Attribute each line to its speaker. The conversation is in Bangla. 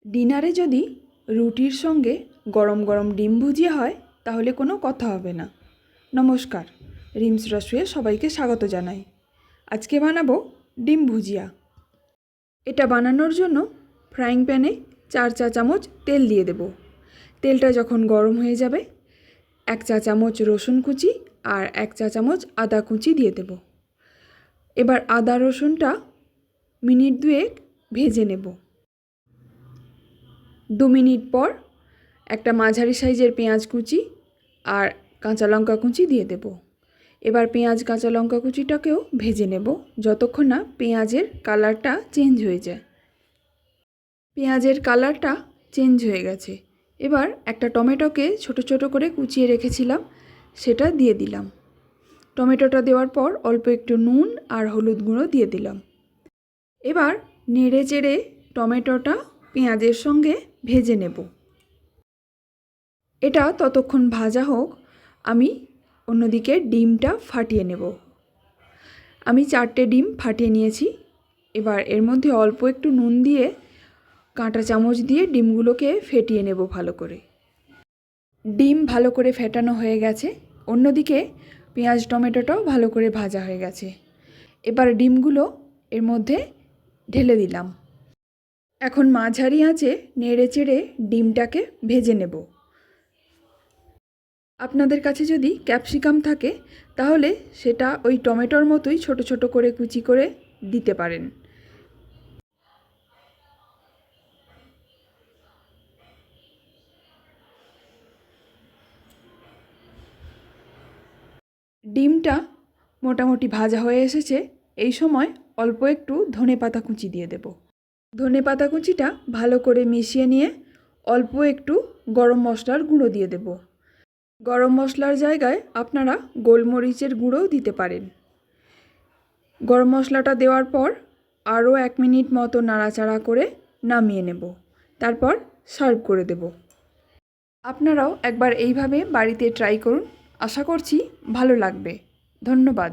Speaker 1: ডিনারে যদি রুটির সঙ্গে গরম গরম ডিম ভুজিয়া হয় তাহলে কোনো কথা হবে না। নমস্কার, রিমস রসুয়ে সবাইকে স্বাগত জানাই। আজকে বানাবো ডিম ভুজিয়া। এটা বানানোর জন্য ফ্রাইং প্যানে 4 চা চামচ তেল দিয়ে দেব। তেলটা যখন গরম হয়ে যাবে 1 চা চামচ রসুন কুচি আর 1 চা চামচ আদা কুচি দিয়ে দেব। এবার আদা রসুনটা মিনিট 2 ভেজে নেব। 2 মিনিট পর একটা মাঝারি সাইজের পেঁয়াজ কুচি আর কাঁচা লঙ্কা কুচি দিয়ে দেব। এবার পেঁয়াজ কাঁচা লঙ্কা কুচিটাকেও ভেজে নেব যতক্ষণ না পেঁয়াজের কালারটা চেঞ্জ হয়ে যায়। পেঁয়াজের কালারটা চেঞ্জ হয়ে গেছে। এবার একটা টমেটোকে ছোট ছোট করে কুচিয়ে রেখেছিলাম, সেটা দিয়ে দিলাম। টমেটোটা দেওয়ার পর অল্প একটু নুন আর হলুদ গুঁড়ো দিয়ে দিলাম। এবার নেড়ে চেড়ে টমেটোটা পেঁয়াজের সঙ্গে ভেজে নেব। এটা ততক্ষণ ভাজা হোক, আমি অন্যদিকে ডিমটা ফাটিয়ে নেব। আমি 4টে ডিম ফাটিয়ে নিয়েছি। এবার এর মধ্যে অল্প একটু নুন দিয়ে কাঁটা চামচ দিয়ে ডিমগুলোকে ফেটিয়ে নেব ভালো করে। ডিম ভালো করে ফেটানো হয়ে গেছে, অন্যদিকে পেঁয়াজ টমেটোটাও ভালো করে ভাজা হয়ে গেছে। এবার ডিমগুলো এর মধ্যে ঢেলে দিলাম। এখন মাঝারি আঁচে নেড়ে চেড়ে ডিমটাকে ভেজে নেব। আপনাদের কাছে যদি ক্যাপসিকাম থাকে তাহলে সেটা ওই টমেটোর মতোই ছোট ছোট করে কুচি করে দিতে পারেন। ডিমটা মোটামুটি ভাজা হয়ে এসেছে। এই সময় অল্প একটু ধনেপাতা কুচি দিয়ে দেব। ধনেপাতা কুচিটা ভালো করে মিশিয়ে নিয়ে অল্প একটু গরম মশলার গুঁড়ো দিয়ে দেব। গরম মশলার জায়গায় আপনারা গোলমরিচের গুঁড়োও দিতে পারেন। গরম মশলাটা দেওয়ার পর আরও 1 মিনিট মতো নাড়াচাড়া করে নামিয়ে নেব। তারপর সার্ভ করে দেব। আপনারাও একবার এইভাবে বাড়িতে ট্রাই করুন, আশা করছি ভালো লাগবে। ধন্যবাদ।